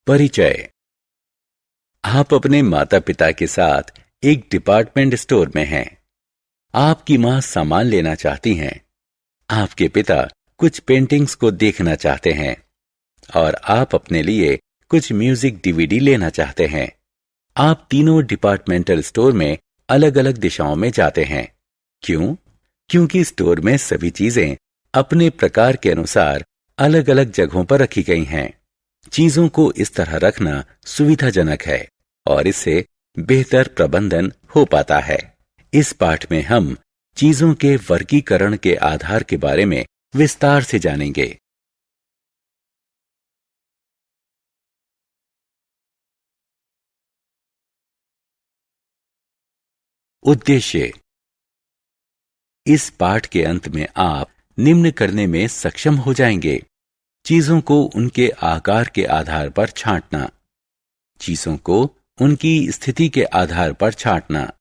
परिचय। आप अपने माता पिता के साथ एक डिपार्टमेंट स्टोर में हैं। आपकी मां सामान लेना चाहती हैं। आपके पिता कुछ पेंटिंग्स को देखना चाहते हैं और आप अपने लिए कुछ म्यूजिक डीवीडी लेना चाहते हैं। आप तीनों डिपार्टमेंटल स्टोर में अलग अलग दिशाओं में जाते हैं। क्यों? क्योंकि स्टोर में सभी चीजें अपने प्रकार के अनुसार अलग अलग जगहों पर रखी गई हैं। चीजों को इस तरह रखना सुविधाजनक है और इससे बेहतर प्रबंधन हो पाता है। इस पाठ में हम चीजों के वर्गीकरण के आधार के बारे में विस्तार से जानेंगे। उद्देश्य। इस पाठ के अंत में आप निम्न करने में सक्षम हो जाएंगे। चीजों को उनके आकार के आधार पर छांटना, चीजों को उनकी स्थिति के आधार पर छांटना,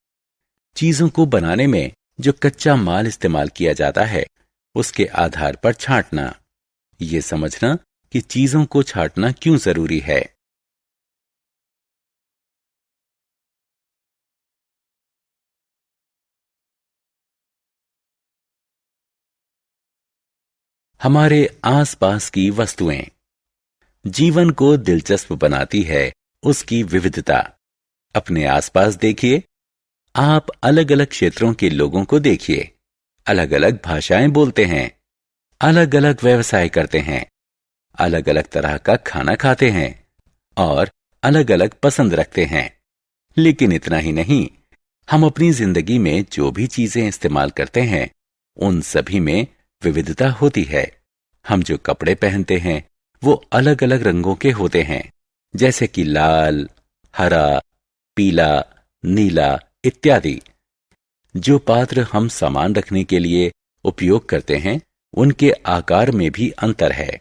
चीजों को बनाने में जो कच्चा माल इस्तेमाल किया जाता है उसके आधार पर छांटना, ये समझना कि चीजों को छांटना क्यों जरूरी है। हमारे आसपास की वस्तुएं जीवन को दिलचस्प बनाती है उसकी विविधता। अपने आसपास देखिए। आप अलग अलग क्षेत्रों के लोगों को देखिए। अलग अलग भाषाएं बोलते हैं, अलग अलग व्यवसाय करते हैं, अलग अलग तरह का खाना खाते हैं और अलग अलग पसंद रखते हैं। लेकिन इतना ही नहीं, हम अपनी जिंदगी में जो भी चीजें इस्तेमाल करते हैं उन सभी में विविधता होती है। हम जो कपड़े पहनते हैं वो अलग अलग रंगों के होते हैं, जैसे कि लाल, हरा, पीला, नीला इत्यादि। जो पात्र हम सामान रखने के लिए उपयोग करते हैं उनके आकार में भी अंतर है।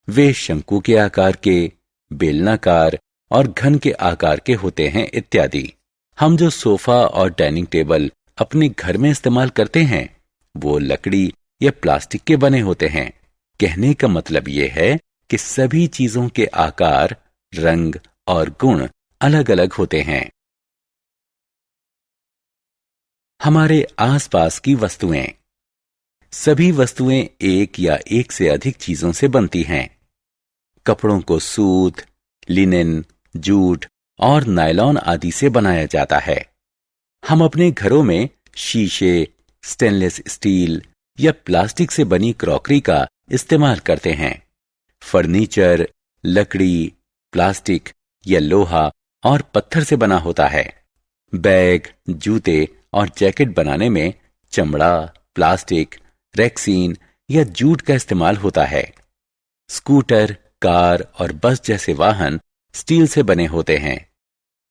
वे शंकु के आकार के, बेलनाकार और घन के आकार के होते हैं इत्यादि। हम जो सोफा और डाइनिंग टेबल अपने घर में इस्तेमाल करते हैं वो लकड़ी या प्लास्टिक के बने होते हैं। कहने का मतलब ये है कि सभी चीजों के आकार, रंग और गुण अलग अलग होते हैं। हमारे आसपास की वस्तुएं। सभी वस्तुएं एक या एक से अधिक चीजों से बनती हैं। कपड़ों को सूत, लिनेन, जूट और नायलॉन आदि से बनाया जाता है। हम अपने घरों में शीशे, स्टेनलेस स्टील या प्लास्टिक से बनी क्रॉकरी का इस्तेमाल करते हैं। फर्नीचर लकड़ी, प्लास्टिक या लोहा और पत्थर से बना होता है। बैग, जूते और जैकेट बनाने में चमड़ा, प्लास्टिक, रेक्सीन या जूट का इस्तेमाल होता है। स्कूटर, कार और बस जैसे वाहन स्टील से बने होते हैं।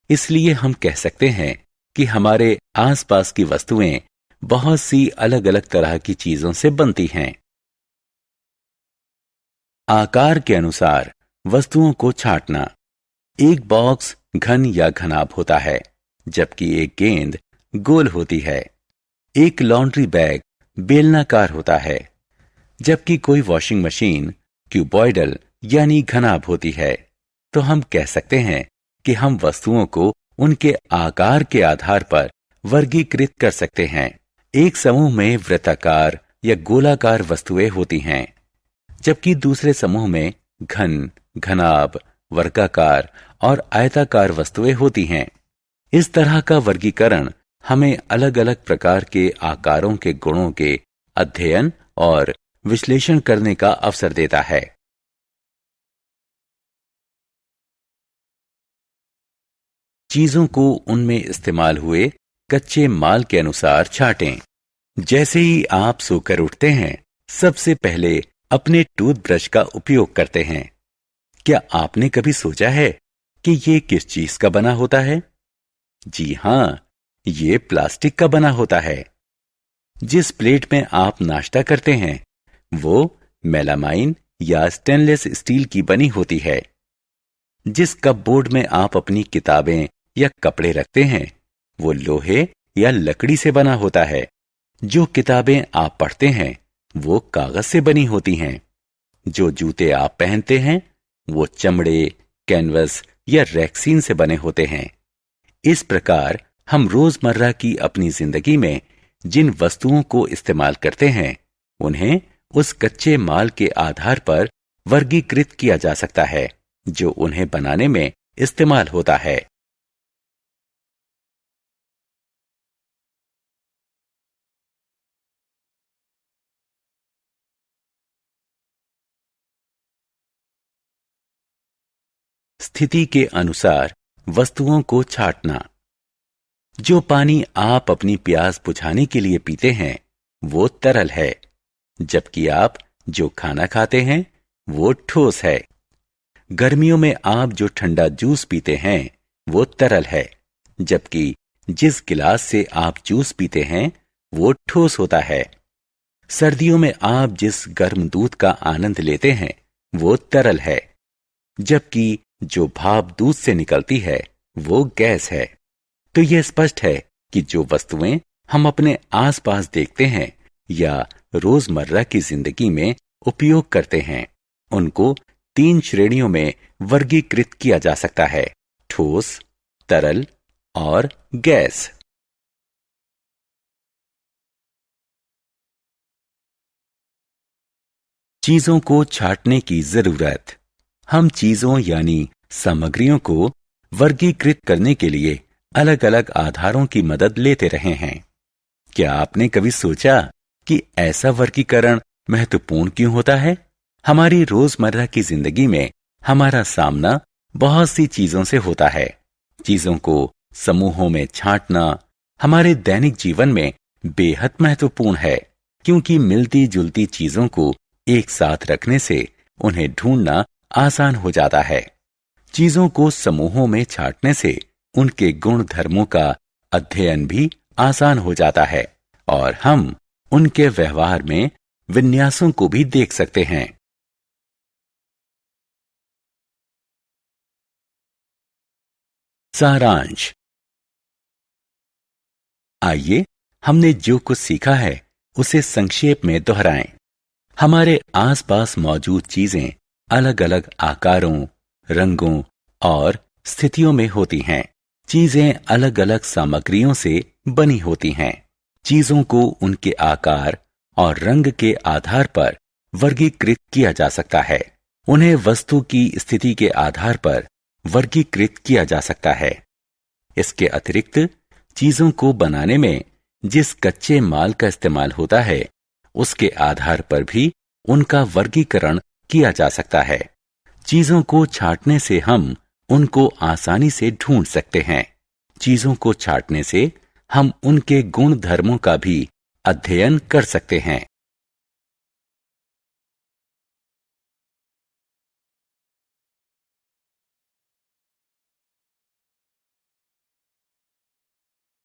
इसलिए हम कह सकते हैं कि हमारे आसपास की वस्तुएं बहुत सी अलग अलग तरह की चीजों से बनती हैं। आकार के अनुसार वस्तुओं को छांटना। एक बॉक्स घन या घनाभ होता है, जबकि एक गेंद गोल होती है। एक लॉन्ड्री बैग बेलनाकार होता है, जबकि कोई वॉशिंग मशीन क्यूबॉइडल यानी घनाभ होती है। तो हम कह सकते हैं कि हम वस्तुओं को उनके आकार के आधार पर वर्गीकृत कर सकते हैं। एक समूह में वृत्ताकार या गोलाकार वस्तुएं होती हैं, जबकि दूसरे समूह में घन, घनाभ, वर्गाकार और आयताकार वस्तुएं होती हैं। इस तरह का वर्गीकरण हमें अलग अलग प्रकार के आकारों के गुणों के अध्ययन और विश्लेषण करने का अवसर देता है। चीजों को उनमें इस्तेमाल हुए कच्चे माल के अनुसार छांटें। जैसे ही आप सोकर उठते हैं, सबसे पहले अपने टूथब्रश का उपयोग करते हैं। क्या आपने कभी सोचा है कि ये किस चीज का बना होता है? जी हां, ये प्लास्टिक का बना होता है। जिस प्लेट में आप नाश्ता करते हैं वो मेलामाइन या स्टेनलेस स्टील की बनी होती है। जिस कपबोर्ड में आप अपनी किताबें या कपड़े रखते हैं वो लोहे या लकड़ी से बना होता है। जो किताबें आप पढ़ते हैं वो कागज से बनी होती हैं। जो जूते आप पहनते हैं वो चमड़े, कैनवस या रेक्सीन से बने होते हैं। इस प्रकार हम रोजमर्रा की अपनी जिंदगी में जिन वस्तुओं को इस्तेमाल करते हैं उन्हें उस कच्चे माल के आधार पर वर्गीकृत किया जा सकता है जो उन्हें बनाने में इस्तेमाल होता है। स्थिति के अनुसार वस्तुओं को छांटना। जो पानी आप अपनी प्यास बुझाने के लिए पीते हैं वो तरल है, जबकि आप जो खाना खाते हैं वो ठोस है। गर्मियों में आप जो ठंडा जूस पीते हैं वो तरल है, जबकि जिस गिलास से आप जूस पीते हैं वो ठोस होता है। सर्दियों में आप जिस गर्म दूध का आनंद लेते हैं वो तरल है, जबकि जो भाप दूध से निकलती है वो गैस है। तो यह स्पष्ट है कि जो वस्तुएं हम अपने आसपास देखते हैं या रोजमर्रा की जिंदगी में उपयोग करते हैं उनको 3 श्रेणियों में वर्गीकृत किया जा सकता है: ठोस, तरल और गैस। चीजों को छांटने की जरूरत। हम चीजों यानी सामग्रियों को वर्गीकृत करने के लिए अलग अलग आधारों की मदद लेते रहे हैं। क्या आपने कभी सोचा कि ऐसा वर्गीकरण महत्वपूर्ण क्यों होता है? हमारी रोजमर्रा की जिंदगी में हमारा सामना बहुत सी चीजों से होता है। चीजों को समूहों में छांटना हमारे दैनिक जीवन में बेहद महत्वपूर्ण है, क्योंकि मिलती जुलती चीजों को एक साथ रखने से उन्हें ढूंढना आसान हो जाता है। चीजों को समूहों में छांटने से उनके गुण धर्मों का अध्ययन भी आसान हो जाता है और हम उनके व्यवहार में विन्यासों को भी देख सकते हैं। सारांश। आइए हमने जो कुछ सीखा है उसे संक्षेप में दोहराएं। हमारे आसपास मौजूद चीजें अलग अलग आकारों, रंगों और स्थितियों में होती हैं। चीजें अलग अलग सामग्रियों से बनी होती हैं। चीजों को उनके आकार और रंग के आधार पर वर्गीकृत किया जा सकता है। उन्हें वस्तु की स्थिति के आधार पर वर्गीकृत किया जा सकता है। इसके अतिरिक्त चीजों को बनाने में जिस कच्चे माल का इस्तेमाल होता है उसके आधार पर भी उनका वर्गीकरण किया जा सकता है। चीजों को छांटने से हम उनको आसानी से ढूंढ सकते हैं। चीजों को छांटने से हम उनके गुण धर्मों का भी अध्ययन कर सकते हैं।